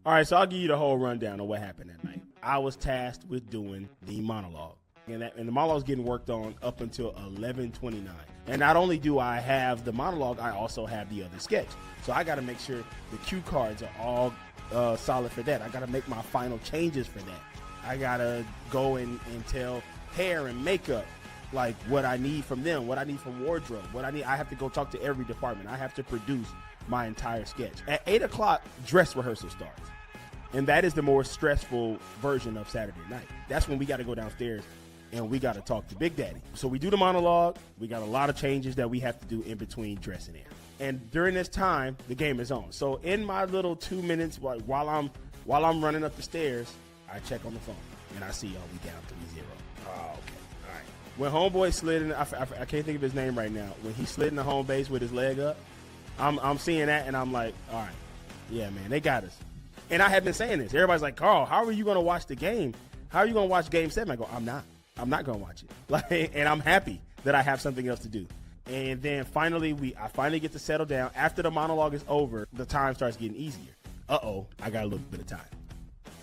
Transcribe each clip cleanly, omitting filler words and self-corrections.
All right, so I'll give you the whole rundown of what happened that night. I was tasked with doing the monologue. And the monologue's getting worked on up until 11:29. And not only do I have the monologue, I also have the other sketch. So I got to make sure the cue cards are all solid for that. I got to make my final changes for that. I got to go and tell hair and makeup, like what I need from them, what I need from wardrobe, what I need. I have to go talk to every department. I have to produce my entire sketch. At 8 o'clock, dress rehearsal starts. And that is the more stressful version of Saturday night. That's when we got to go downstairs and we got to talk to Big Daddy. So we do the monologue. We got a lot of changes that we have to do in between dressing in. And during this time, the game is on. So in my little 2 minutes, while I'm running up the stairs, I check on the phone and I see, we down 3-0. Oh, okay, all right. When homeboy slid in, I can't think of his name right now. When he slid in the home base with his leg up, I'm seeing that and I'm like, all right, yeah, man, they got us. And I have been saying this. Everybody's like, Carl, how are you going to watch the game? How are you going to watch Game 7? I go, I'm not going to watch it. And I'm happy that I have something else to do. And then finally, I finally get to settle down. After the monologue is over, the time starts getting easier. I got a little bit of time.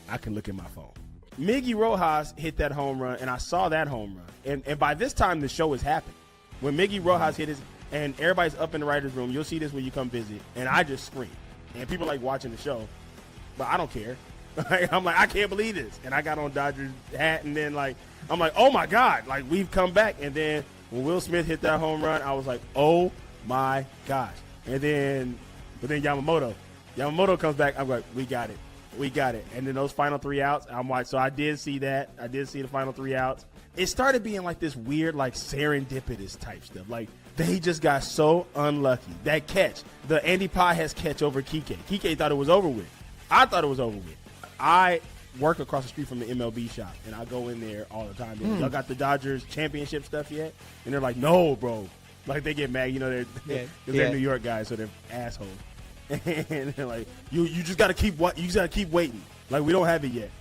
I can look at my phone. Miggy Rojas hit that home run, and I saw that home run. And by this time, the show has happened. When Miggy Rojas hit his, and everybody's up in the writer's room, you'll see this when you come visit, and I just scream. And people like watching the show. But I don't care. I'm like, I can't believe this. And I got on Dodgers hat, and then I'm like, oh my God, we've come back. And then when Will Smith hit that home run, I was like, oh my gosh. But then Yamamoto comes back. I'm like, we got it. And then those final 3 outs, I'm like, so I did see that. I did see the final 3 outs. It started being this weird, serendipitous type stuff. They just got so unlucky. That catch, the Andy Pages catch over Kike. Kike thought it was over with. I thought it was over with. I work across the street from the MLB shop, and I go in there all the time. Y'all got the Dodgers championship stuff yet? And they're like, no, bro. They get mad. They're New York guys, so they're assholes. And they're like, you just got to keep waiting. We don't have it yet.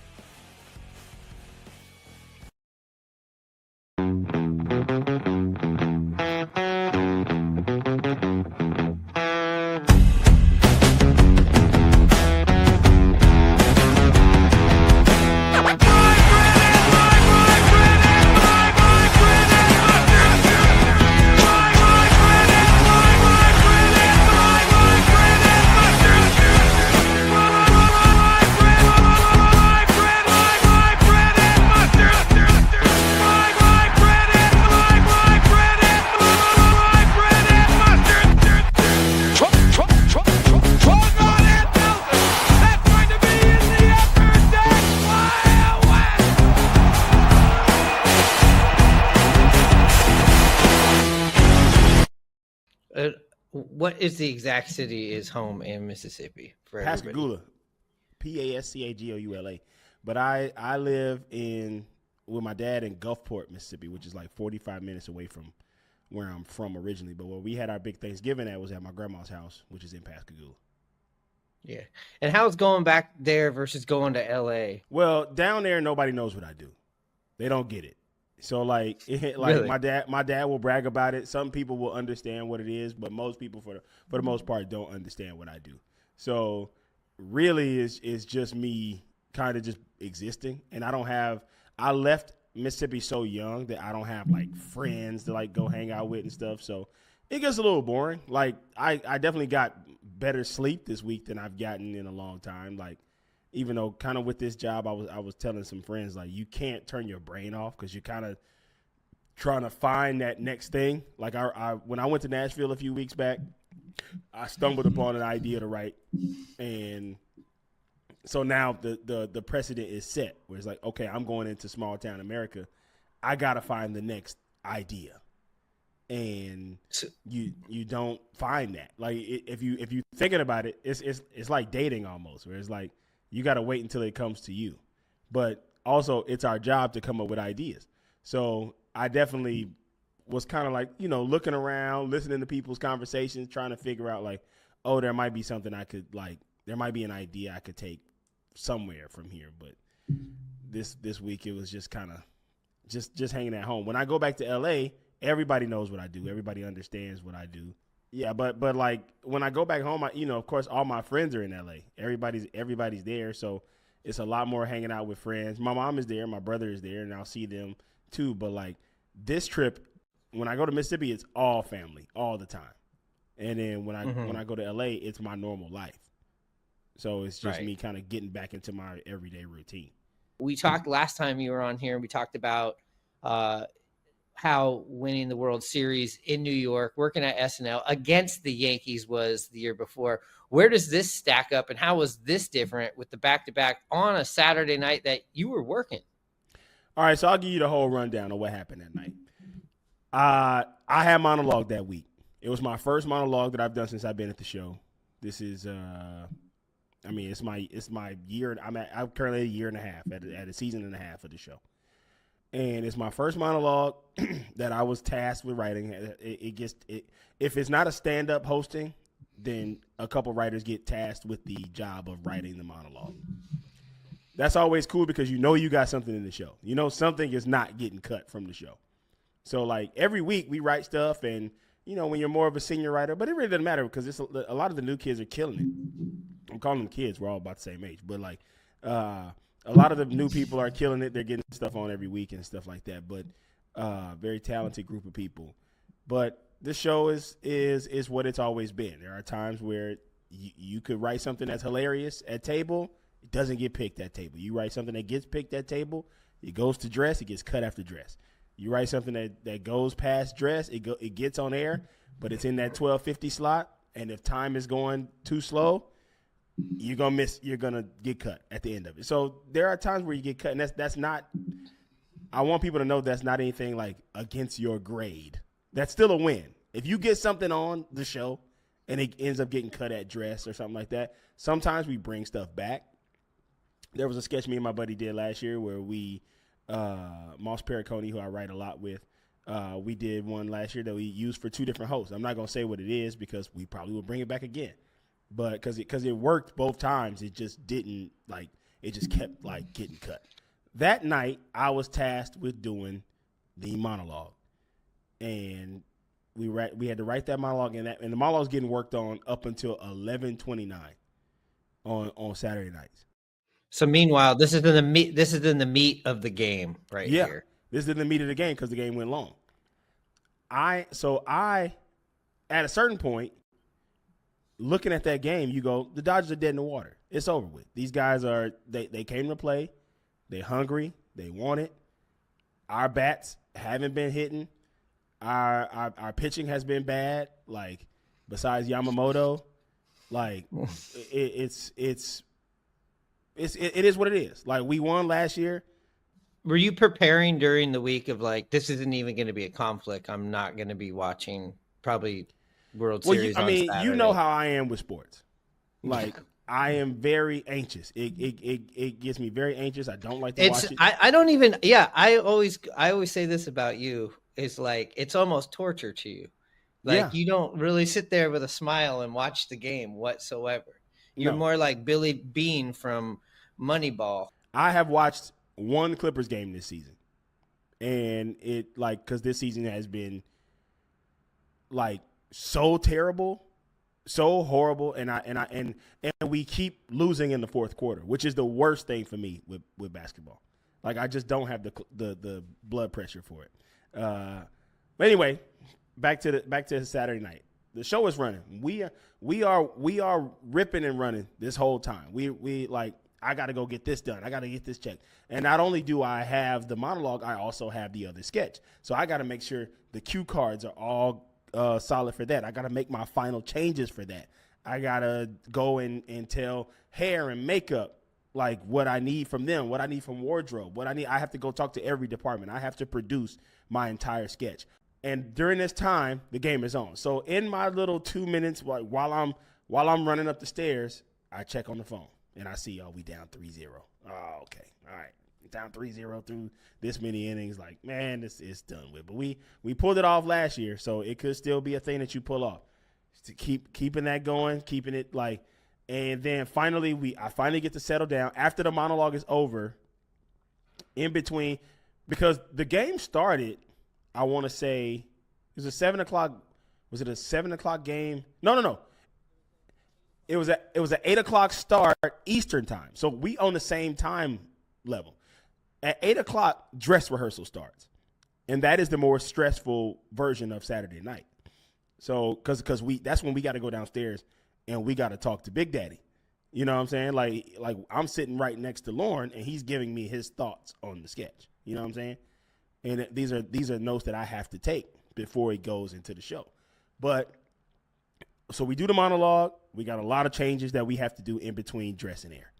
What is the exact city is home in Mississippi for everybody? Pascagoula, Pascagoula. But I live with my dad in Gulfport, Mississippi, which is 45 minutes away from where I'm from originally. But where we had our big Thanksgiving at was at my grandma's house, which is in Pascagoula. Yeah. And how's going back there versus going to L.A.? Well, down there, nobody knows what I do. They don't get it. So Really? my dad will brag about it. Some people will understand what it is, but most people for the most part don't understand what I do. So really it's just me kind of just existing, and I left Mississippi so young that I don't have friends to go hang out with and stuff. So it gets a little boring. I definitely got better sleep this week than I've gotten in a long time. Even though kind of with this job, I was telling some friends, you can't turn your brain off because you're kind of trying to find that next thing. When I went to Nashville a few weeks back, I stumbled upon an idea to write. And so now the precedent is set where it's okay, I'm going into small town America. I got to find the next idea. And you don't find that. If you thinking about it, it's like dating almost, where it's you got to wait until it comes to you. But also, it's our job to come up with ideas. So I definitely was kind of looking around, listening to people's conversations, trying to figure out there might be something I could there might be an idea I could take somewhere from here. But this week it was just kind of just hanging at home. When I go back to LA, everybody knows what I do. Everybody understands what I do. Yeah, but like when I go back home, of course, all my friends are in LA. Everybody's there, so it's a lot more hanging out with friends. My mom is there, my brother is there, and I'll see them too. But like this trip, when I go to Mississippi, it's all family all the time, and then when I go to LA, it's my normal life. So it's just me kind of getting back into my everyday routine. We talked last time you were on here, and we talked about how winning the World Series in New York, working at SNL against the Yankees was the year before. Where does this stack up, and how was this different with the back-to-back on a Saturday night that you were working? All right, so I'll give you the whole rundown of what happened that night. I had monologue that week. It was my first monologue that I've done since I've been at the show. This is, it's my year. I'm currently a year and a half at a season and a half of the show. And it's my first monologue that I was tasked with writing. If it's not a stand-up hosting, then a couple writers get tasked with the job of writing the monologue. That's always cool because you got something in the show. Something is not getting cut from the show. So like every week we write stuff, and when you're more of a senior writer, but it really doesn't matter because a lot of the new kids are killing it. I'm calling them kids. We're all about the same age, but like. A lot of the new people are killing it. They're getting stuff on every week and stuff like that. But very talented group of people. But the show is what it's always been. There are times where you could write something that's hilarious at table. It doesn't get picked at table. You write something that gets picked at table. It goes to dress. It gets cut after dress. You write something that goes past dress. It gets on air, but it's in that 12:50 slot. And if time is going too slow, you're gonna get cut at the end of it. So there are times where you get cut, and that's not. I want people to know that's not anything like against your grade. That's still a win. If you get something on the show and it ends up getting cut at dress or something like that, sometimes we bring stuff back. There was a sketch me and my buddy did last year where we, Moss Pericone, who I write a lot with, we did one last year that we used for two different hosts. I'm not gonna say what it is because we probably will bring it back again. But because it worked both times, it just didn't it just kept getting cut. That night, I was tasked with doing the monologue, and we had to write that monologue, and the monologue was getting worked on up until 11:29 on Saturday nights. So meanwhile, this is in the meat of the game here. This is in the meat of the game because the game went long. I at a certain point, looking at that game, you go, the Dodgers are dead in the water. It's over with. These guys they came to play. They're hungry. They want it. Our bats haven't been hitting. Our pitching has been bad. Like, besides Yamamoto, like it is what it is. Like, we won last year. Were you preparing during the week of this isn't even going to be a conflict? I'm not going to be watching probably World Series. You know how I am with sports. Like, I am very anxious. It gets me very anxious. I don't like to watch it. I don't even. Yeah, I always say this about you. It's like it's almost torture to you. You don't really sit there with a smile and watch the game whatsoever. You're more like Billy Bean from Moneyball. I have watched one Clippers game this season, and because this season has been so terrible, so horrible, and we keep losing in the fourth quarter, which is the worst thing for me with basketball. Like, I just don't have the blood pressure for it. But anyway, back to Saturday night. The show is running. We are ripping and running this whole time. I got to go get this done. I got to get this checked. And not only do I have the monologue, I also have the other sketch. So I got to make sure the cue cards are all solid for that. I got to make my final changes for that. I got to go and tell hair and makeup what I need from them, what I need from wardrobe, what I need. I have to go talk to every department. I have to produce my entire sketch. And during this time, the game is on. So in my little 2 minutes while I'm running up the stairs, I check on the phone and I see, we down 3-0. Oh, okay. All right. Down 3-0 through this many innings. Like, man, this is done with. But we pulled it off last year, so it could still be a thing that you pull off. To keeping that going, keeping it and then I finally get to settle down after the monologue is over. In between, because the game started, I want to say it was a 7:00 Was it a 7:00 game? No. It was an 8:00 start Eastern time. So we on the same time level. At 8:00, dress rehearsal starts. And that is the more stressful version of Saturday night. So, cause that's when we got to go downstairs and we got to talk to Big Daddy. You know what I'm saying? Like I'm sitting right next to Lauren and he's giving me his thoughts on the sketch. You know what I'm saying? And these are notes that I have to take before it goes into the show. But so we do the monologue. We got a lot of changes that we have to do in between dress and air.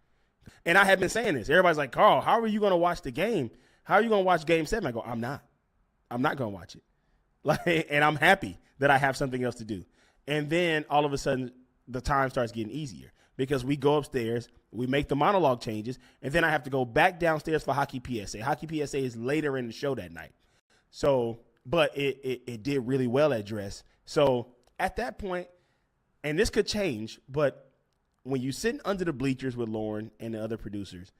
And I have been saying this. Everybody's like, Carl, how are you going to watch the game? How are you going to watch Game 7? I go, I'm not going to watch it. And I'm happy that I have something else to do. And then all of a sudden, the time starts getting easier because we go upstairs, we make the monologue changes, and then I have to go back downstairs for Hockey PSA. Hockey PSA is later in the show that night. So, but it did really well at dress. So at that point, and this could change, but when you're sitting under the bleachers with Lauren and the other producers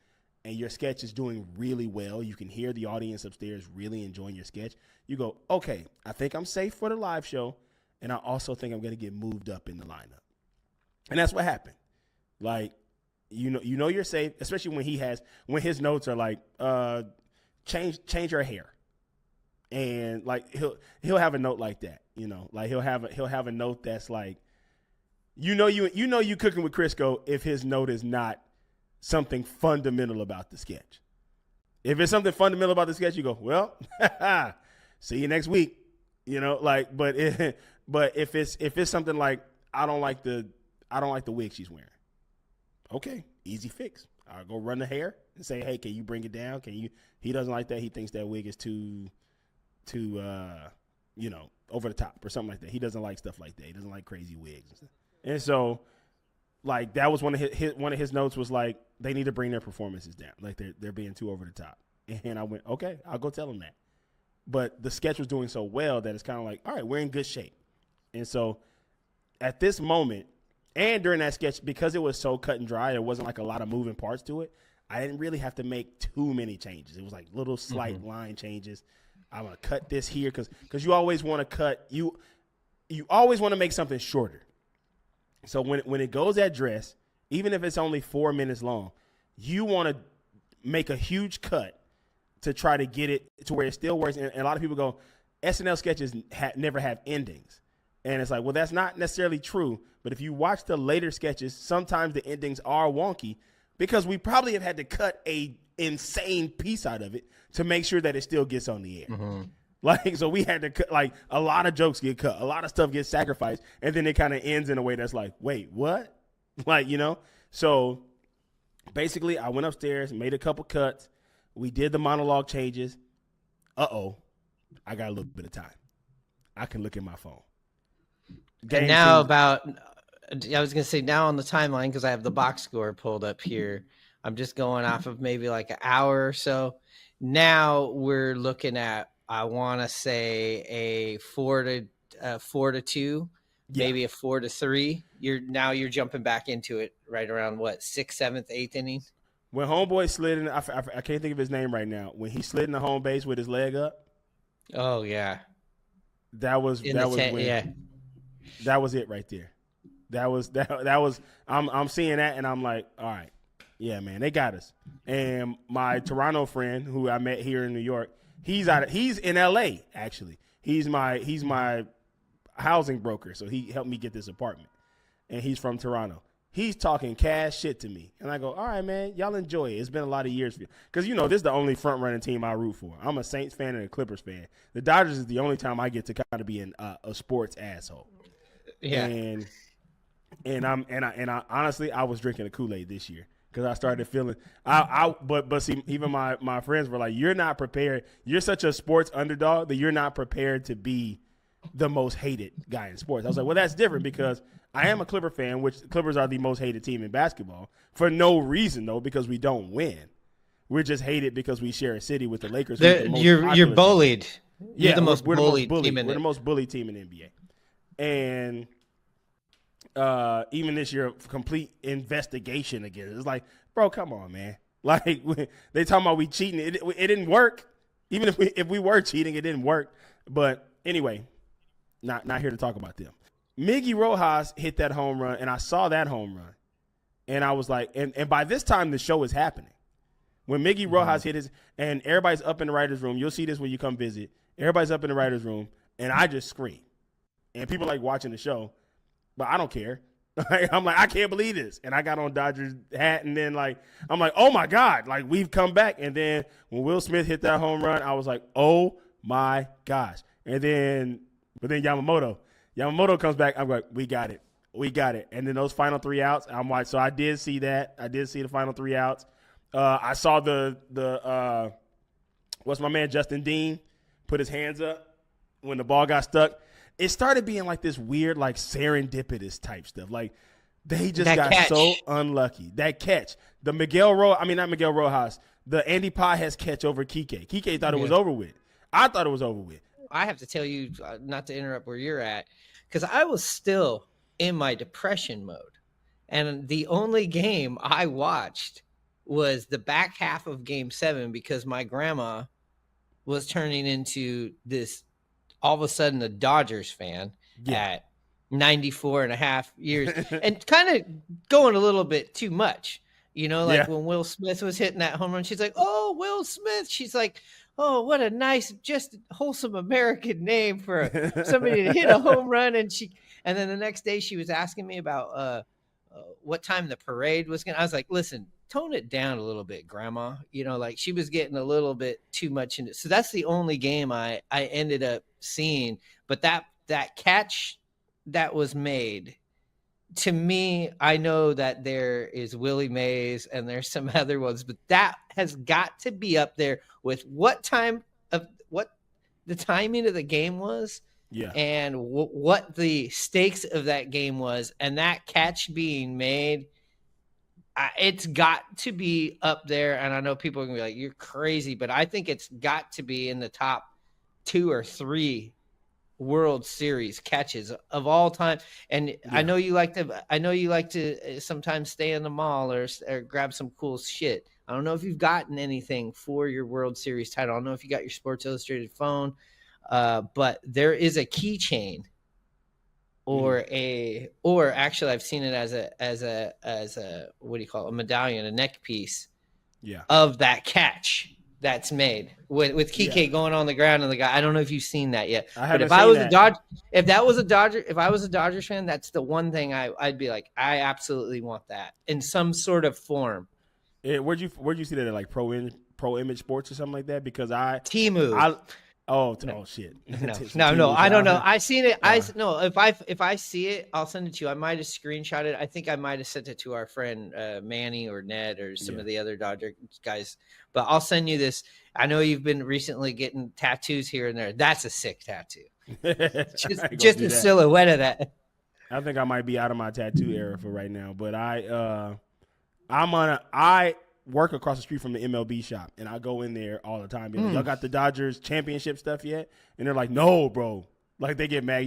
and your sketch is doing really well, you can hear the audience upstairs really enjoying your sketch, you go, okay, I think I'm safe for the live show, and I also think I'm going to get moved up in the lineup. And that's what happened. Like, you know you're safe, especially when his notes are like, change your hair. And like he'll have a note like that, you know, like he'll have a note that's like, you cooking with Crisco if his note is not something fundamental about the sketch. If it's something fundamental about the sketch, you go, well, see you next week, you know, like, but if it's something like, I don't like the wig she's wearing. Okay, easy fix. I'll go run the hair and say, hey, can you bring it down? He doesn't like that. He thinks that wig is too over the top or something like that. He doesn't like stuff like that. He doesn't like crazy wigs and stuff. And so, like, that was one of his notes was like, they need to bring their performances down. Like they're being too over the top. And I went, okay, I'll go tell him that. But the sketch was doing so well that it's kind of like, all right, we're in good shape. And so at this moment, and during that sketch, because it was so cut and dry, there wasn't like a lot of moving parts to it. I didn't really have to make too many changes. It was like little slight line changes. I'm going to cut this here because you always want to cut. You always want to make something shorter. So when it goes at dress, even if it's only 4 minutes long, you want to make a huge cut to try to get it to where it still works. And a lot of people go, SNL sketches never have endings. And it's like, well, that's not necessarily true. But if you watch the later sketches, sometimes the endings are wonky because we probably have had to cut a insane piece out of it to make sure that it still gets on the air. Mm-hmm. Like, so we had to cut, like, a lot of jokes get cut. A lot of stuff gets sacrificed. And then it kind of ends in a way that's like, wait, what? Like, you know? So basically, I went upstairs, made a couple cuts. We did the monologue changes. I got a little bit of time. I can look at my phone. And now I was going to say now on the timeline, because I have the box score pulled up here. I'm just going off of maybe like an hour or so. Now we're looking at, I want to say a 4-2, maybe a 4-3. You're jumping back into it right around what, 6th, 7th, 8th inning? When homeboy slid in, I can't think of his name right now. When he slid in the home base with his leg up. Oh yeah, that was it right there. That was I'm seeing that and I'm like, all right, yeah, man, they got us. And my Toronto friend who I met here in New York, he's in LA actually. He's my housing broker, so he helped me get this apartment. And he's from Toronto. He's talking cash shit to me. And I go, all right, man, y'all enjoy it. It's been a lot of years for you. Because, this is the only front-running team I root for. I'm a Saints fan and a Clippers fan. The Dodgers is the only time I get to kind of be a sports asshole. Yeah. And I honestly, I was drinking the Kool-Aid this year because I started feeling but see, even my friends were like, you're not prepared. You're such a sports underdog that you're not prepared to be the most hated guy in sports. I was like, well, that's different because I am a Clipper fan, which Clippers are the most hated team in basketball for no reason, though, because we don't win. We're just hated because we share a city with the Lakers. You're bullied. You're the most bullied team we're the most bullied team in the NBA. And even this year, complete investigation again. It's like, bro, come on, man. Like, they talking about we cheating. It didn't work. Even if we were cheating, it didn't work. But anyway, Not here to talk about them. Miggy Rojas hit that home run, and I saw that home run, and I was like, and by this time the show is happening. When Miggy Rojas hit his, and everybody's up in the writer's room. You'll see this when you come visit. Everybody's up in the writer's room, and I just scream. And people like watching the show, but I don't care. I'm like, I can't believe this. And I got on Dodgers hat, and then I'm like, oh my God, like we've come back. And then when Will Smith hit that home run, I was like, oh my gosh. But then Yamamoto comes back. I'm like, we got it. And then those final 3 outs, I'm like, so I did see that. I did see the final 3 outs. I saw the what's my man Justin Dean put his hands up when the ball got stuck. It started being like this weird, like serendipitous type stuff. Like they just got so unlucky. That catch, the not Miguel Rojas, the Andy Pages catch over Kike. Kike thought it was over with. I thought it was over with. I have to tell you, not to interrupt where you're at, because I was still in my depression mode. And the only game I watched was the back half of Game 7 because my grandma was turning into this, all of a sudden, a Dodgers fan at 94 and a half years and kind of going a little bit too much. When Will Smith was hitting that home run, she's like, oh, Will Smith. She's like, oh, what a nice, just wholesome American name for somebody to hit a home run. And then the next day she was asking me about what time the parade was going to. I was like, listen, tone it down a little bit, Grandma. She was getting a little bit too much into it. So that's the only game I ended up seeing. But that catch that was made, to me, I know that there is Willie Mays and there's some other ones, but that has got to be up there with what the timing of the game was, and what the stakes of that game was, and that catch being made. It's got to be up there, and I know people are gonna be like, "You're crazy," but I think it's got to be in the top 2 or 3 World Series catches of all time. And I know you like to sometimes stay in the mall or grab some cool shit. I don't know if you've gotten anything for your World Series title. I don't know if you got your Sports Illustrated phone, but there is a keychain. Or actually, I've seen it as a what do you call it? A medallion, a neck piece, of that catch that's made with Kike going on the ground and the guy. I don't know if you've seen that yet. If I was a Dodgers fan, that's the one thing I'd be like, I absolutely want that in some sort of form. Where'd you see that at, like Pro Image Sports or something like that? Because Temu. Shit. No. I don't know. I seen it. If I see it, I'll send it to you. I might have screenshot it. I think I might have sent it to our friend Manny or Ned or some of the other Dodger guys. But I'll send you this. I know you've been recently getting tattoos here and there. That's a sick tattoo. just a silhouette of that. I think I might be out of my tattoo era for right now. But I work across the street from the MLB shop, and I go in there all the time. Like, y'all got the Dodgers championship stuff yet? And they're like, no, bro. Like, they get mad,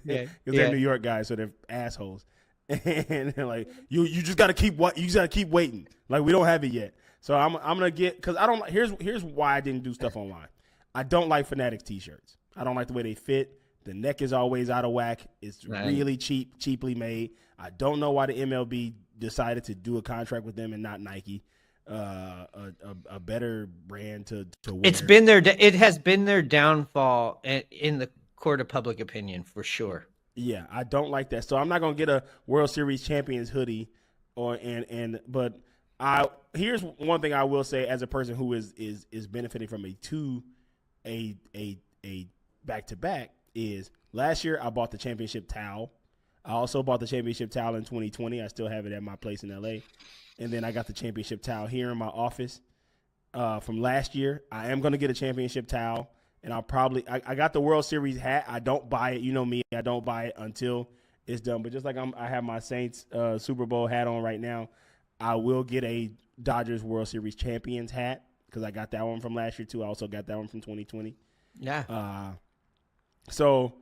they're New York guys, so they're assholes. And they're like, you just gotta keep waiting. Like, we don't have it yet. So I'm gonna get, because I don't. Here's why I didn't do stuff online. I don't like Fanatics t-shirts. I don't like the way they fit. The neck is always out of whack. It's really cheaply made. I don't know why the MLB decided to do a contract with them and not Nike. A better brand to wear. It has been their downfall in the court of public opinion for sure. Yeah, I don't like that. So I'm not gonna get a World Series champions hoodie but here's one thing I will say as a person who is benefiting from a back to back is last year I bought the championship towel. I also bought the championship towel in 2020. I still have it at my place in LA. And then I got the championship towel here in my office from last year. I am going to get a championship towel, and I got the World Series hat. I don't buy it. You know me. I don't buy it until it's done. But just like I have my Saints Super Bowl hat on right now, I will get a Dodgers World Series champions hat because I got that one from last year too. I also got that one from 2020. Yeah. So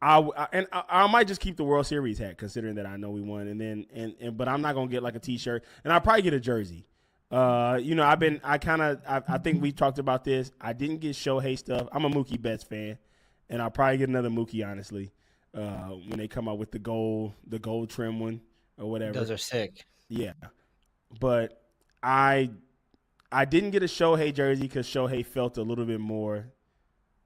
I might just keep the World Series hat, considering that I know we won, but I'm not gonna get like a T-shirt, and I'll probably get a jersey. I think we talked about this. I didn't get Shohei stuff. I'm a Mookie Betts fan, and I'll probably get another Mookie, honestly, when they come out with the gold trim one or whatever. Those are sick. Yeah, but I didn't get a Shohei jersey because Shohei felt a little bit more.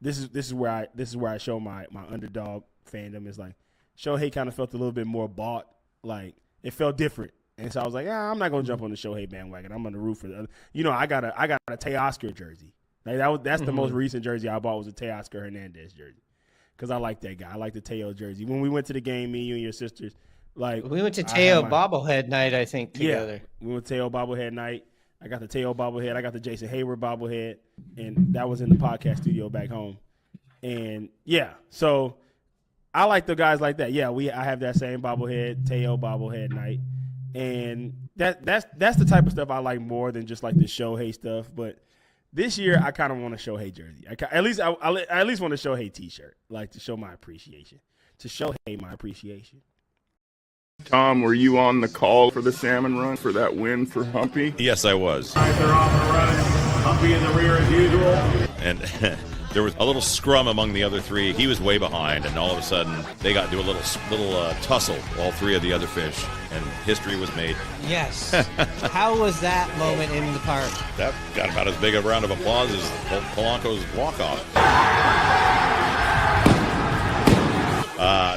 This is where I show my underdog fandom is like Shohei kind of felt a little bit more bought. Like it felt different, and so I was like, I'm not gonna jump on the Shohei bandwagon. I'm gonna root for the other. I got a Teoscar jersey. Like that's the most recent jersey I bought was a Teoscar Hernandez jersey because I like that guy. I like the Teo jersey. When we went to the game, me, you, and your sisters, like we went to Teo bobblehead night, I think, together. Yeah, we went to Teo bobblehead night. I got the Teo bobblehead. I got the Jason Hayward bobblehead, and that was in the podcast studio back home. And yeah, so I like the guys like that. Yeah, I have that same bobblehead, Teo bobblehead night, and that's the type of stuff I like more than just like the Shohei stuff. But this year, I kind of want a Shohei jersey. I at least want a Shohei T-shirt, like to show my appreciation, to Shohei my appreciation. Tom, were you on the call for the salmon run for that win for Humpy? Yes, I was. They're off the run. Humpy in the rear as usual. And there was a little scrum among the other three. He was way behind, and all of a sudden they got into a little tussle, all three of the other fish, and history was made. Yes. How was that moment in the park? That got about as big a round of applause as Polanco's walk-off.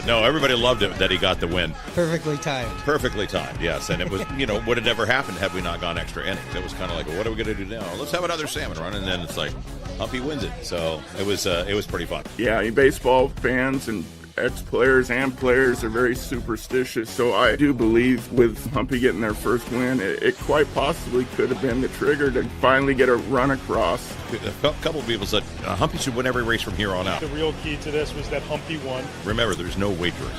No, everybody loved it that he got the win. Perfectly timed. Perfectly timed, yes. And it was, would have never happened had we not gone extra innings. It was kind of like, well, what are we going to do now? Let's have another salmon run. And then it's like, Humpy wins it. So it was pretty fun. Yeah, baseball fans and ex-players and players are very superstitious. So I do believe with Humpy getting their first win, it quite possibly could have been the trigger to finally get a run across. A couple of people said Humpy should win every race from here on out. The real key to this was that Humpy won. Remember, there's no waitress.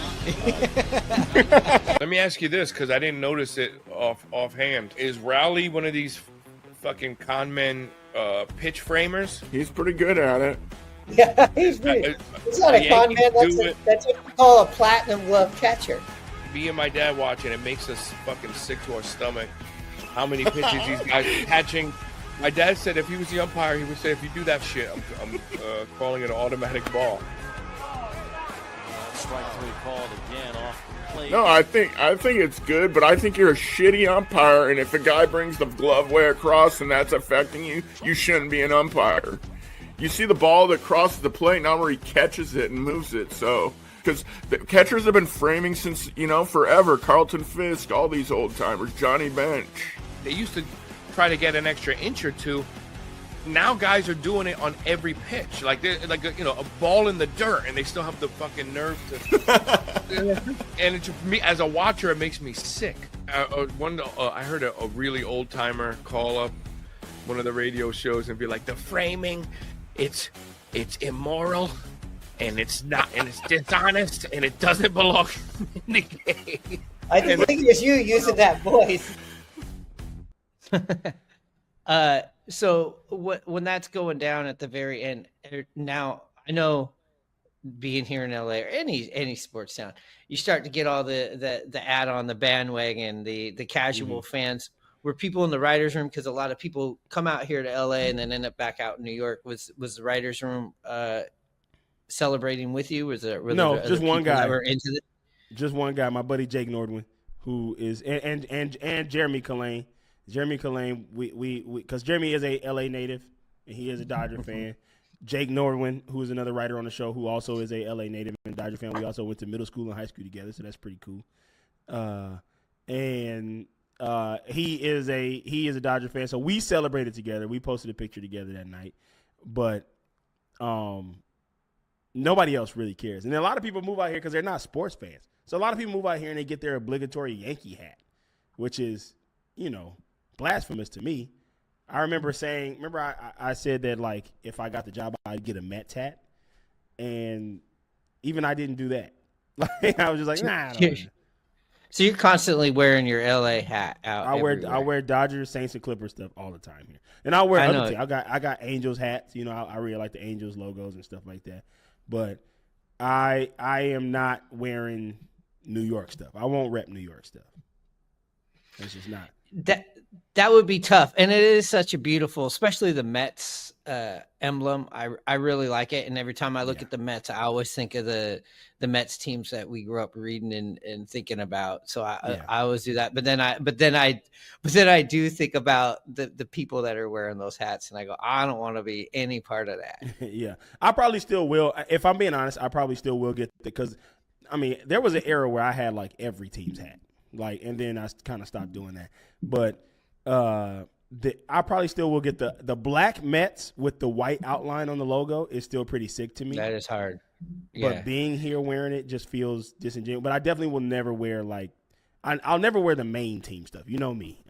Let me ask you this, because I didn't notice it offhand. Is Rowley one of these fucking con men pitch framers? He's pretty good at it. Yeah, he's not a con man. That's what you call a platinum glove catcher. Me and my dad watching, it makes us fucking sick to our stomach. How many pitches these guys are catching. My dad said if he was the umpire, he would say, if you do that shit, I'm calling it an automatic ball. Strike three called again off the plate. No, I think it's good, but I think you're a shitty umpire, and if a guy brings the glove way across and that's affecting you, you shouldn't be an umpire. You see the ball that crosses the plate, not where he catches it and moves it, so... Because the catchers have been framing since, forever. Carlton Fisk, all these old-timers, Johnny Bench. They used to try to get an extra inch or two. Now guys are doing it on every pitch, like they're like a ball in the dirt, and they still have the fucking nerve to. And it's me as a watcher, it makes me sick. I heard a really old timer call up one of the radio shows and be like, "The framing, it's immoral, and it's not, and it's dishonest, and it doesn't belong in the game." I think it was you using that voice. So when that's going down at the very end, now I know being here in LA or any sports town, you start to get all the add on the bandwagon, the casual fans. Were people in the writers' room, because a lot of people come out here to LA and then end up back out in New York. Was the writers' room celebrating with you? Was there no, just one guy. Were into this? Just one guy, my buddy Jake Nordwin, who is and Jeremy Collane. Jeremy Collane, we because Jeremy is a LA native and he is a Dodger fan. Jake Nordwin, who is another writer on the show, who also is a LA native and Dodger fan. We also went to middle school and high school together, so that's pretty cool. He is a Dodger fan, so we celebrated together. We posted a picture together that night, but nobody else really cares. And a lot of people move out here because they're not sports fans. So a lot of people move out here and they get their obligatory Yankee hat, which is, blasphemous to me. I remember I said that, like, if I got the job, I'd get a Mets hat. And even I didn't do that. Like, I was just like, nah. So you're constantly wearing your LA hat out. I wear Dodgers, Saints, and Clippers stuff all the time here. And I wear other things. I got Angels hats. I really like the Angels logos and stuff like that. But I am not wearing New York stuff. I won't rep New York stuff. It's just not. That would be tough, and it is such a beautiful, especially the Mets emblem. I really like it, and every time I look at the Mets, I always think of the Mets teams that we grew up reading and thinking about. So I always do that. But then I do think about the people that are wearing those hats, and I go, I don't want to be any part of that. Yeah, I probably still will. If I'm being honest, I probably still will get because, I mean, there was an era where I had like every team's hat, like, and then I kind of stopped doing that. But I probably still will get the black Mets with the white outline on the logo is still pretty sick to me. That is hard. Yeah. But being here wearing it just feels disingenuous. But I definitely will never wear like I'll never wear the main team stuff. You know me.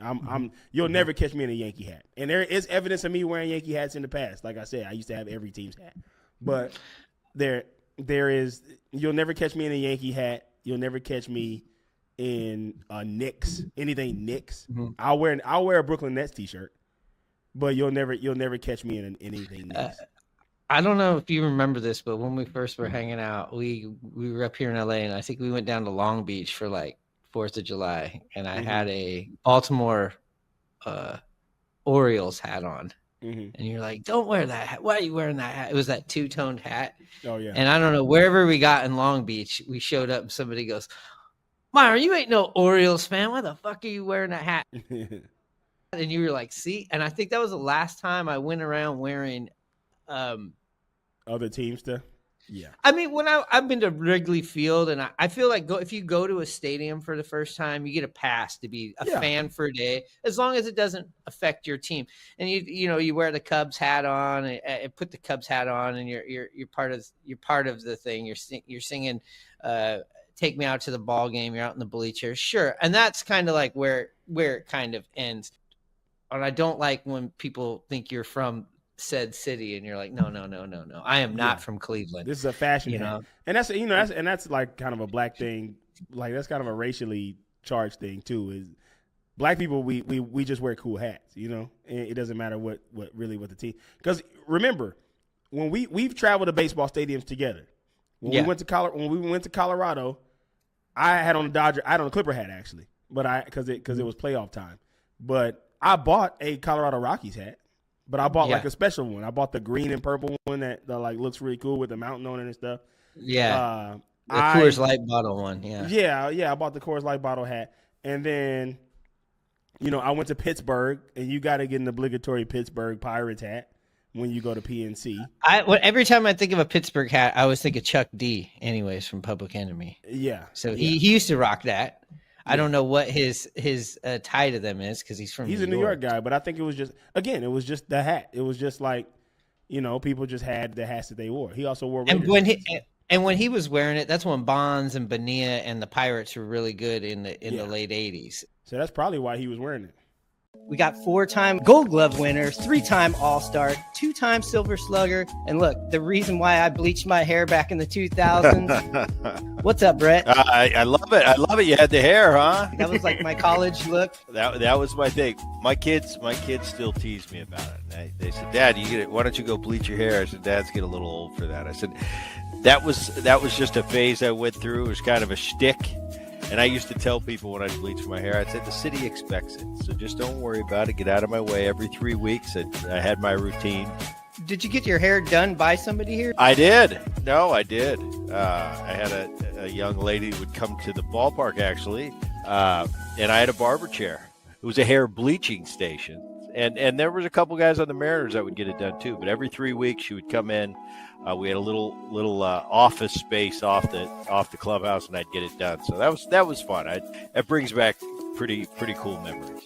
You'll never catch me in a Yankee hat. And there is evidence of me wearing Yankee hats in the past. Like I said, I used to have every team's hat. But there is you'll never catch me in a Yankee hat. You'll never catch me in Knicks, anything Knicks. Mm-hmm. I'll wear a Brooklyn Nets t-shirt, but you'll never catch me in anything Knicks. I don't know if you remember this, but when we first were hanging out, we were up here in LA, and I think we went down to Long Beach for like 4th of July, and I had a Baltimore Orioles hat on. Mm-hmm. And you're like, don't wear that hat. Why are you wearing that hat? It was that two-toned hat. Oh yeah. And I don't know, wherever we got in Long Beach, we showed up and somebody goes, Myron, you ain't no Orioles fan. Why the fuck are you wearing that hat? And you were like, see? And I think that was the last time I went around wearing other team stuff. Yeah. I mean, when I've been to Wrigley Field, and I feel like if you go to a stadium for the first time, you get a pass to be a fan for a day, as long as it doesn't affect your team. And you wear the Cubs hat on, and put the Cubs hat on, and you're part of the thing. You're singing Take Me Out to the Ball Game. You're out in the bleachers. Sure. And that's kind of like where it kind of ends. And I don't like when people think you're from said city and you're like, no. I am not from Cleveland. This is a fashion, and that's like kind of a black thing. Like that's kind of a racially charged thing too. Is black people we just wear cool hats, and it doesn't matter what the team. Because remember, when we've traveled to baseball stadiums together. When we went to Colorado, I had on a Clipper hat actually, but because it was playoff time. But I bought a Colorado Rockies hat, but I bought like a special one. I bought the green and purple one that like looks really cool with the mountain on it and stuff. Yeah, the Coors Light bottle one. Yeah. I bought the Coors Light bottle hat, and then I went to Pittsburgh, and you got to get an obligatory Pittsburgh Pirates hat when you go to PNC. Every time I think of a Pittsburgh hat, I always think of Chuck D. Anyways, from Public Enemy. Yeah. So he used to rock that. I don't know what his tie to them is because he's a New York guy, but I think it was just the hat. It was just like, people just had the hats that they wore. He also wore Raiders and when he was wearing it, that's when Bonds and Bonilla and the Pirates were really good in the late 80s. So that's probably why he was wearing it. We got 4-time Gold Glove winners, 3-time All-Star, 2-time Silver Slugger. And look, the reason why I bleached my hair back in the 2000s. What's up, Brett? I love it. I love it. You had the hair, huh? That was like my college look. That was my thing. My kids still tease me about it. They said, Dad, why don't you go bleach your hair? I said, Dad's getting a little old for that. I said, that was just a phase I went through. It was kind of a shtick. And I used to tell people when I bleached my hair, I said, the city expects it. So just don't worry about it. Get out of my way every 3 weeks. I had my routine. Did you get your hair done by somebody here? I did. No, I did. I had a young lady who would come to the ballpark, actually. And I had a barber chair. It was a hair bleaching station. And there was a couple guys on the Mariners that would get it done too. But every 3 weeks she would come in. We had a little office space off the clubhouse, and I'd get it done. So that was fun. It brings back pretty cool memories.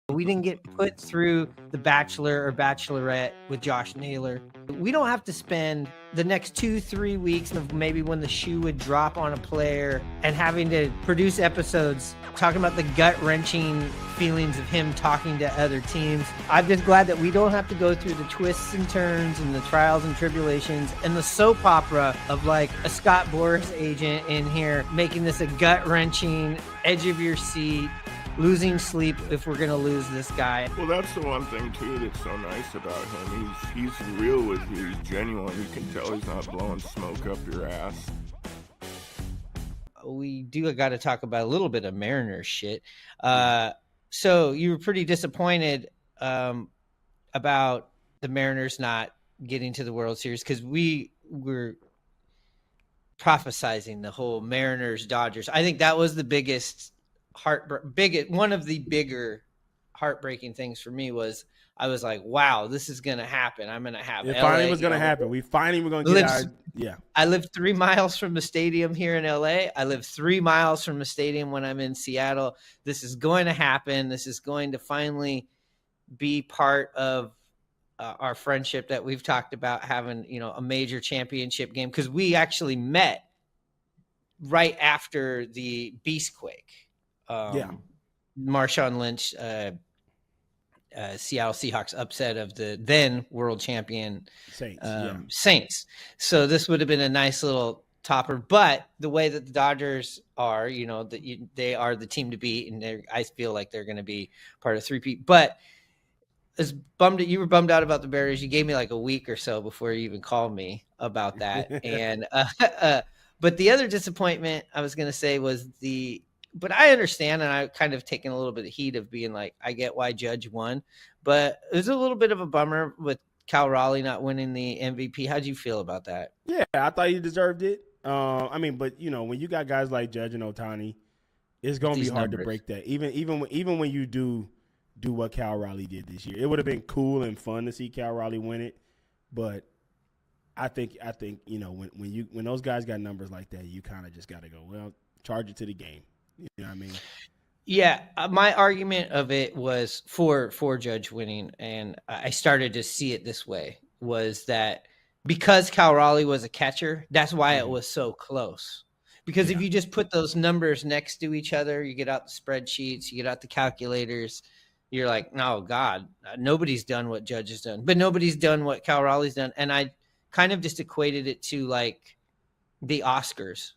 We didn't get put through The Bachelor or Bachelorette with Josh Naylor. We don't have to spend the next 2-3 weeks of maybe when the shoe would drop on a player and having to produce episodes talking about the gut-wrenching feelings of him talking to other teams. I'm just glad that we don't have to go through the twists and turns and the trials and tribulations and the soap opera of like a Scott Boras agent in here making this a gut-wrenching, edge of your seat, losing sleep if we're going to lose this guy. Well, that's the one thing, too, that's so nice about him. He's real with you. He's genuine. You can tell he's not blowing smoke up your ass. We do got to talk about a little bit of Mariners shit. So you were pretty disappointed about the Mariners not getting to the World Series, because we were prophesizing the whole Mariners Dodgers. I think that was the one of the bigger heartbreaking things for me. Was I was like, wow, this is going to happen. I'm going to have It LA, finally was going to happen. We finally were going to get our I live 3 miles from the stadium here in LA. I live 3 miles from the stadium when I'm in Seattle. This is going to happen. This is going to finally be part of our friendship that we've talked about, having, a major championship game, because we actually met right after the Beastquake. Marshawn Lynch, Seattle Seahawks upset of the then world champion Saints. So this would have been a nice little topper. But the way that the Dodgers are, they are the team to beat, and I feel like they're going to be part of three-peat. But you were bummed out about the Bears. You gave me like a week or so before you even called me about that. And but the other disappointment I was going to say was but I understand, and I've kind of taken a little bit of heat of being like, I get why Judge won, but it was a little bit of a bummer with Cal Raleigh not winning the MVP. How'd you feel about that? Yeah, I thought he deserved it. But when you got guys like Judge and Ohtani, it's going to be hard to break that. Even when you do what Cal Raleigh did this year, it would have been cool and fun to see Cal Raleigh win it. But I think when those guys got numbers like that, you kind of just got to go, well, charge it to the game. You know what I mean? Yeah, my argument of it was for Judge winning, and I started to see it this way, was that because Cal Raleigh was a catcher, that's why it was so close. Because if you just put those numbers next to each other, you get out the spreadsheets, you get out the calculators, you're like, oh, God, nobody's done what Judge has done, but nobody's done what Cal Raleigh's done. And I kind of just equated it to like the Oscars.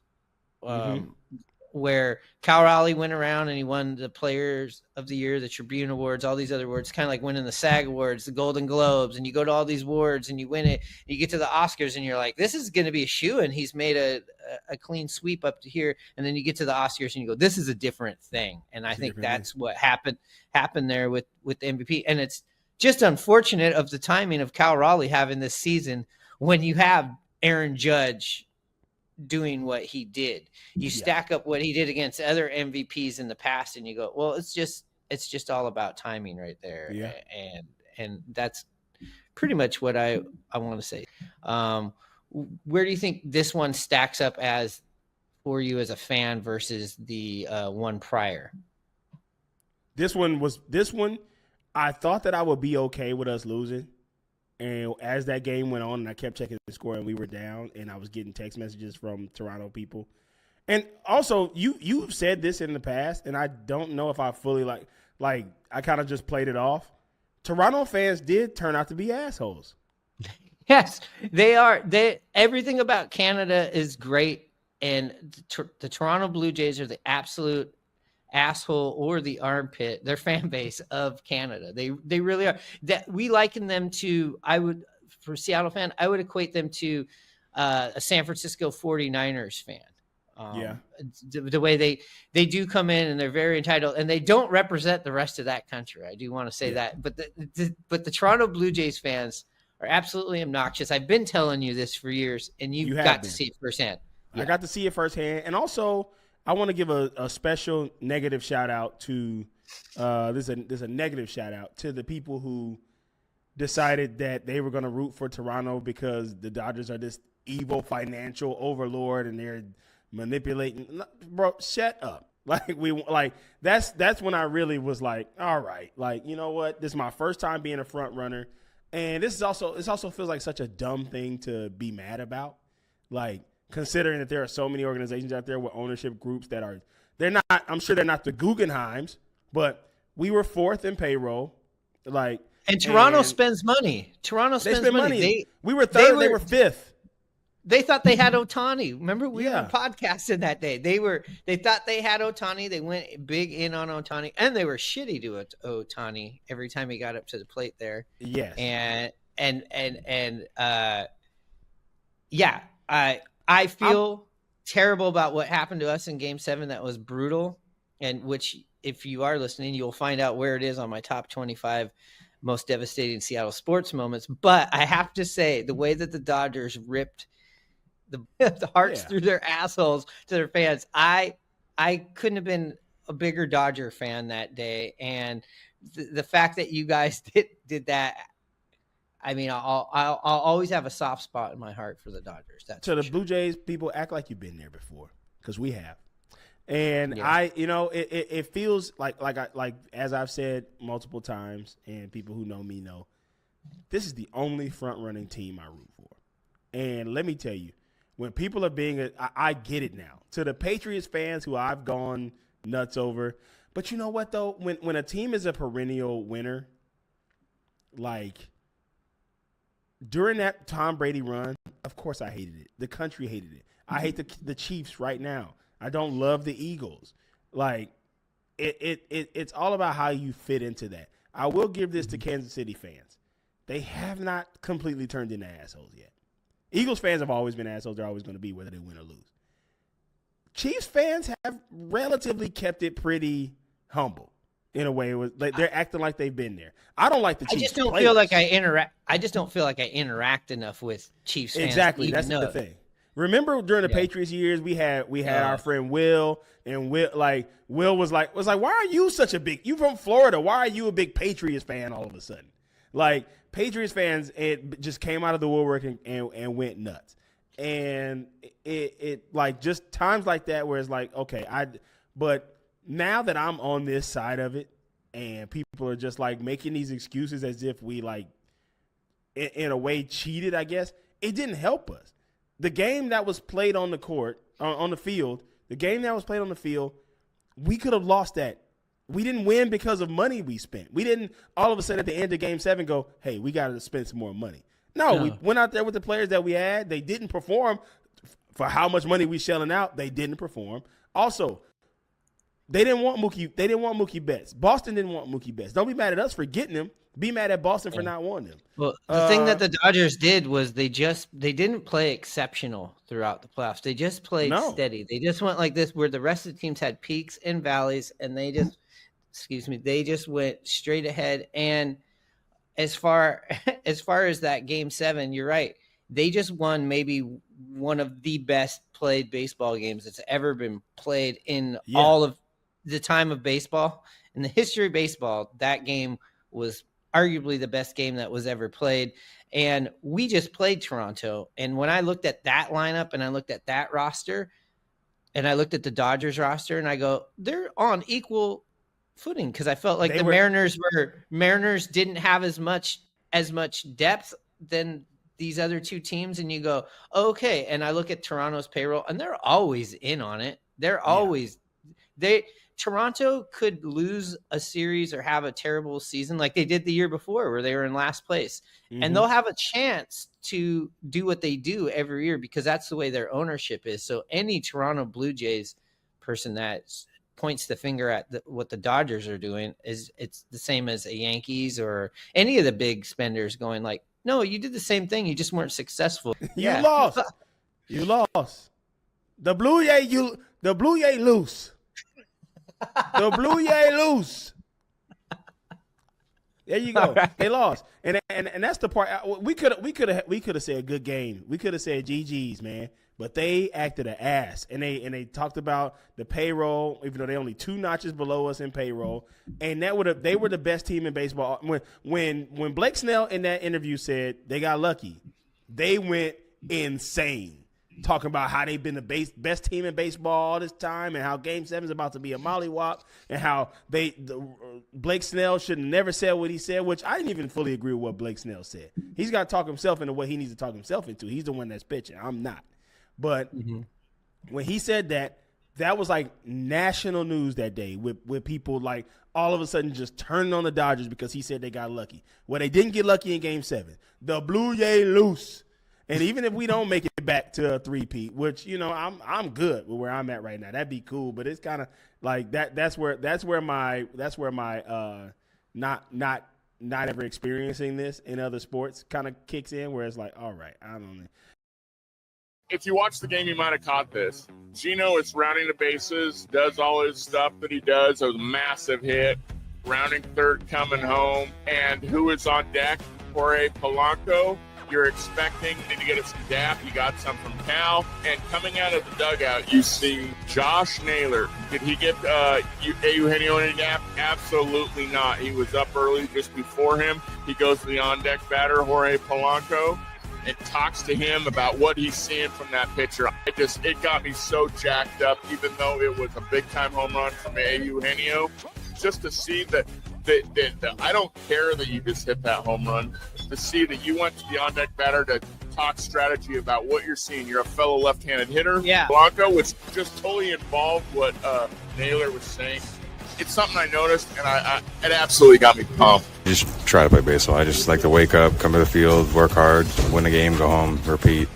Where Cal Raleigh went around and he won the Players of the Year, the Tribune Awards, all these other awards, kind of like winning the SAG Awards, the Golden Globes, and you go to all these awards and you win it. You get to the Oscars and you're like, this is going to be a shoo-in. He's made a clean sweep up to here. And then you get to the Oscars and you go, this is a different thing. And I think that's what happened there with the MVP. And it's just unfortunate of the timing of Cal Raleigh having this season when you have Aaron Judge doing what he did. You stack up what he did against other MVPs in the past and you go, well, it's just all about timing right there. Yeah. And that's pretty much what I want to say. Where do you think this one stacks up as for you as a fan versus the one prior? This one, I thought that I would be okay with us losing. And as that game went on and I kept checking the score and we were down and I was getting text messages from Toronto people. And also, you've said this in the past, and I don't know if I fully like I kind of just played it off. Toronto fans did turn out to be assholes. Yes, they are. Everything about Canada is great, and the Toronto Blue Jays are the absolute asshole or the armpit, their fan base of Canada. They really are. That we liken them to, for Seattle fan, I would equate them to a San Francisco 49ers fan. The way they do come in and they're very entitled and they don't represent the rest of that country. I do want to say that, but the Toronto Blue Jays fans are absolutely obnoxious. I've been telling you this for years, and you've got to see it firsthand. I got to see it firsthand, and also I want to give a special negative shout out to there's a negative shout out to the people who decided that they were going to root for Toronto because the Dodgers are this evil financial overlord and they're manipulating. Bro, shut up. That's when I really was like, all right, you know what? This is my first time being a front runner, and this also feels like such a dumb thing to be mad about. Considering that there are so many organizations out there with ownership groups that I'm sure they're not the Guggenheims, but we were fourth in payroll. And Toronto spends money. Toronto spends money. We were third, they were fifth. They thought they had Ohtani. Remember, we were podcasting that day. They thought they had Ohtani. They went big in on Ohtani, and they were shitty to Ohtani every time he got up to the plate there. Yes. I feel terrible about what happened to us in Game 7. That was brutal, and which if you are listening, you'll find out where it is on my top 25 most devastating Seattle sports moments. But I have to say, the way that the Dodgers ripped the hearts through their assholes to their fans, I couldn't have been a bigger Dodger fan that day. And the fact that you guys did that, I mean, I'll always have a soft spot in my heart for the Dodgers. That's to the sure. Blue Jays people, act like you've been there before, because we have. And it feels like as I've said multiple times, and people who know me know, this is the only front running team I root for. And let me tell you, when people are I get it now. To the Patriots fans who I've gone nuts over, but you know what though, when a team is a perennial winner, like during that Tom Brady run, of course I hated it. The country hated it. I hate the Chiefs right now. I don't love the Eagles. Like it's all about how you fit into that. I will give this to Kansas City fans. They have not completely turned into assholes yet. Eagles fans have always been assholes. They're always going to be, whether they win or lose. Chiefs fans have relatively kept it pretty humble in a way. It was like they're acting like they've been there. I don't like the Chiefs. I just don't players. feel like I interact enough with Chiefs fans. Exactly. That's the thing. Remember during the Patriots years, we had our friend Will, and Will was like, why are you such a big? You from Florida? Why are you a big Patriots fan all of a sudden? Like Patriots fans, it just came out of the woodwork and went nuts. And it like just times like that where it's like, okay, but now that I'm on this side of it, and people are just like making these excuses as if we like in a way cheated, I guess it didn't help us. The game that was played on the court, on the field, we could have lost that. We didn't win because of money we spent. We didn't all of a sudden at the end of Game 7 go, hey, we got to spend some more money. No, we went out there with the players that we had. They didn't perform for how much money we shelling out. They didn't perform. Also, they didn't want Mookie. They didn't want Mookie Betts. Boston didn't want Mookie Betts. Don't be mad at us for getting him. Be mad at Boston for not wanting him. Well, the thing that the Dodgers did was they didn't play exceptional throughout the playoffs. They just played steady. They just went like this, where the rest of the teams had peaks and valleys, and they just went straight ahead. And as far as that Game 7, you're right. They just won maybe one of the best played baseball games that's ever been played in all of the time of baseball. In the history of baseball, that game was arguably the best game that was ever played. And we just played Toronto. And when I looked at that lineup and I looked at that roster and I looked at the Dodgers roster and I go, they're on equal footing, because I felt like Mariners didn't have as much depth than these other two teams. And you go, okay. And I look at Toronto's payroll and they're always in on it. Toronto could lose a series or have a terrible season like they did the year before where they were in last place. Mm-hmm. And they'll have a chance to do what they do every year because that's the way their ownership is. So any Toronto Blue Jays person that points the finger at what the Dodgers are doing it's the same as a Yankees or any of the big spenders going like, no, you did the same thing. You just weren't successful. You lost. You lost. The Blue Jay loose. The Blue Jay loose. There you go. Right. They lost, and that's the part. We could have said good game. We could have said GGs, man. But they acted an ass, and they talked about the payroll, even though they only 2 notches below us in payroll, and they were the best team in baseball. When Blake Snell in that interview said they got lucky, they went insane. Talking about how they've been the best team in baseball all this time and how Game 7 is about to be a mollywop and how Blake Snell should have never said what he said, which I didn't even fully agree with what Blake Snell said. He's got to talk himself into what he needs to talk himself into. He's the one that's pitching. I'm not. But when he said that was like national news that day with people like all of a sudden just turning on the Dodgers because he said they got lucky. Well, they didn't get lucky in Game 7. The Blue Jay loose. And even if we don't make it back to a 3-peat, which I'm good with where I'm at right now. That'd be cool, but it's kind of like that. That's where my not ever experiencing this in other sports kind of kicks in, where it's like, all right, I don't know. If you watch the game, you might have caught this. Gino is rounding the bases, does all his stuff that he does. A massive hit, rounding third, coming home. And who is on deck? Jorge Polanco. You're expecting to get some dap. You got some from Cal. And coming out of the dugout, you see Josh Naylor. Did he get Eugenio any dap? Absolutely not. He was up early just before him. He goes to the on-deck batter, Jorge Polanco, and talks to him about what he's seeing from that pitcher. It got me so jacked up, even though it was a big-time home run from Eugenio. Just to see that I don't care that you just hit that home run. To see that you went to the on-deck batter to talk strategy about what you're seeing. You're a fellow left-handed hitter. Yeah. Blanco was just totally involved what Naylor was saying. It's something I noticed, and it absolutely got me pumped. Just try to play baseball. I just like to wake up, come to the field, work hard, win a game, go home, repeat.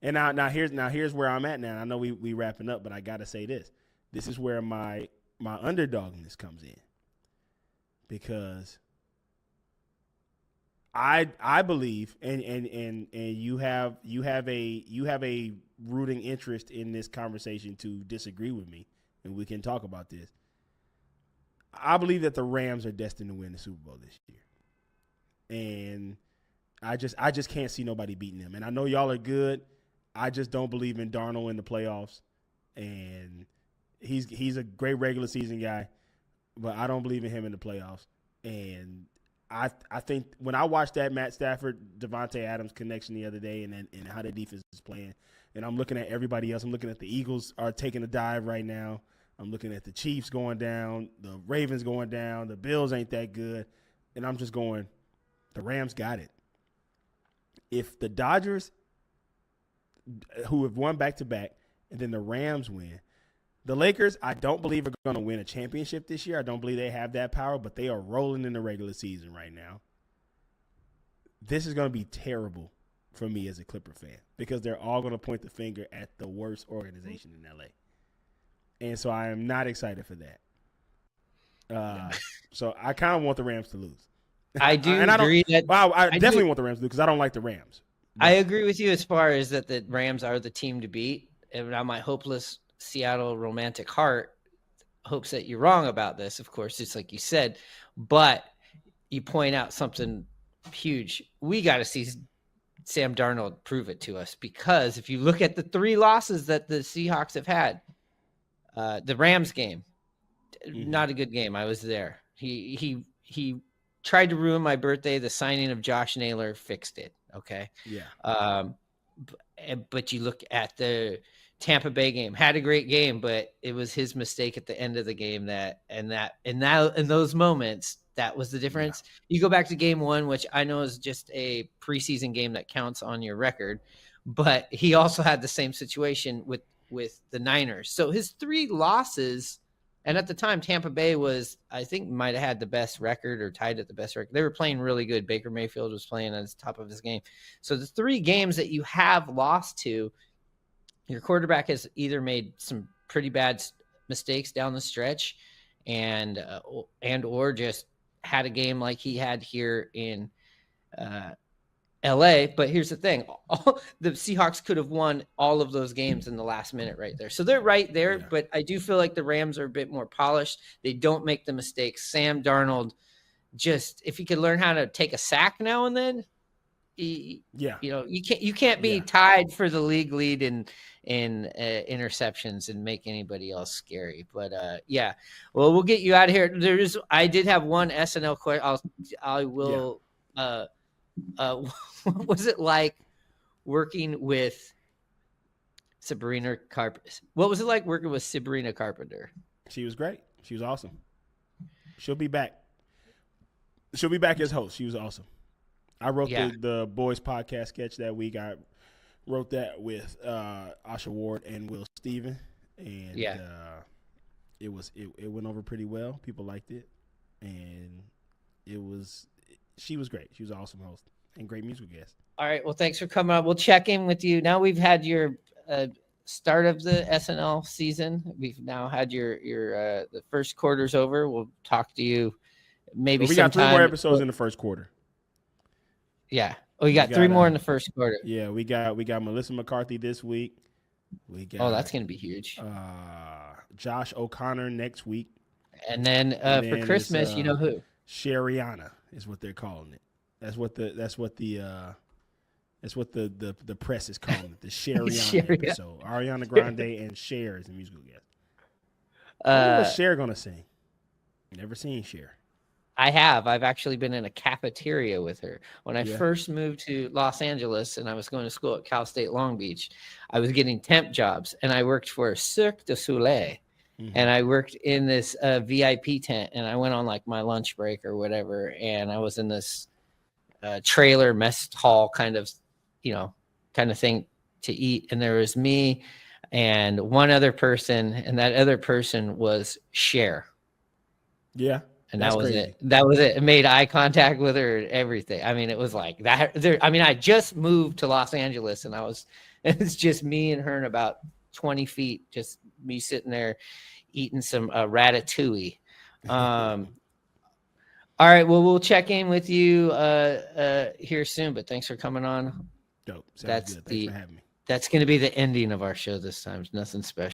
And now here's where I'm at now. I know we wrapping up, but I gotta say this. This is where my underdogness comes in. Because I believe and you have a rooting interest in this conversation to disagree with me, and we can talk about this. I believe that the Rams are destined to win the Super Bowl this year. And I just can't see nobody beating them. And I know y'all are good. I just don't believe in Darnold in the playoffs. And he's a great regular season guy, but I don't believe in him in the playoffs. And I think when I watched that Matt Stafford, Devontae Adams connection the other day and how the defense is playing, and I'm looking at everybody else. I'm looking at the Eagles are taking a dive right now. I'm looking at the Chiefs going down, the Ravens going down, the Bills ain't that good. And I'm just going, the Rams got it. If the Dodgers, who have won back-to-back, and then the Rams win, the Lakers, I don't believe are going to win a championship this year. I don't believe they have that power, but they are rolling in the regular season right now. This is going to be terrible for me as a Clipper fan because they're all going to point the finger at the worst organization in L.A. And so I am not excited for that. So I kind of want the Rams to lose. I do agree that. Wow, I definitely want the Rams to lose because I don't like the Rams. But I agree with you as far as that the Rams are the team to beat. And now my hopeless Seattle romantic heart hopes that you're wrong about this, of course, just like you said. But you point out something huge. We got to see Sam Darnold prove it to us, because if you look at the 3 losses that the Seahawks have had, the Rams game, not a good game. I was there. He tried to ruin my birthday. The signing of Josh Naylor fixed it. Okay. Yeah. But you look at the Tampa Bay game, had a great game, but it was his mistake at the end of the game in those moments, that was the difference. Yeah. You go back to game 1, which I know is just a preseason game that counts on your record, but he also had the same situation with the Niners. So his 3 losses, and at the time Tampa Bay was, I think, might have had the best record or tied at the best record. They were playing really good. Baker Mayfield was playing at the top of his game. So the 3 games that you have lost to, your quarterback has either made some pretty bad mistakes down the stretch and or just had a game like he had here in LA. But here's the thing. The Seahawks could have won all of those games in the last minute right there. So they're right there, yeah. But I do feel like the Rams are a bit more polished. They don't make the mistakes. Sam Darnold, just if he could learn how to take a sack now and then, you can't be tied for the league lead in interceptions and make anybody else scary. But well, we'll get you out of here. I did have one SNL question. I will. What was it like working with Sabrina Carpenter? What was it like working with Sabrina Carpenter? She was great. She was awesome. She'll be back. She'll be back as host. She was awesome. I wrote the Boys podcast sketch that week. I wrote that with Asha Ward and Will Steven, and it went over pretty well. People liked it, and she was great. She was an awesome host and great musical guest. All right. Well, thanks for coming on. We'll check in with you. Now we've had your start of the SNL season. We've now had your the first quarter's over. We'll talk to you maybe sometime. We got 3 more episodes in the first quarter. Yeah. Oh, you got 3 more in the first quarter. Yeah, we got Melissa McCarthy this week. We got that's going to be huge. Josh O'Connor next week. And then for Christmas, you know who? Shariana is what they're calling it. That's what the press is calling it. The Shariana episode. Ariana Grande and Cher is the musical guest. What's Cher gonna sing? Never seen Cher. I have. I've actually been in a cafeteria with her. When I first moved to Los Angeles and I was going to school at Cal State Long Beach, I was getting temp jobs and I worked for Cirque du Soleil. Mm-hmm. And I worked in this VIP tent and I went on like my lunch break or whatever. And I was in this trailer mess hall kind of thing to eat. And there was me and one other person, and that other person was Cher. Yeah. And that was crazy. It. That was it. It made eye contact with her and everything. I mean, it was like that. I just moved to Los Angeles and it's just me and her in about 20 feet, just me sitting there eating some ratatouille. All right. Well, we'll check in with you here soon, but thanks for coming on. Dope. Sounds good. Thanks for having me. That's going to be the ending of our show this time. Nothing special.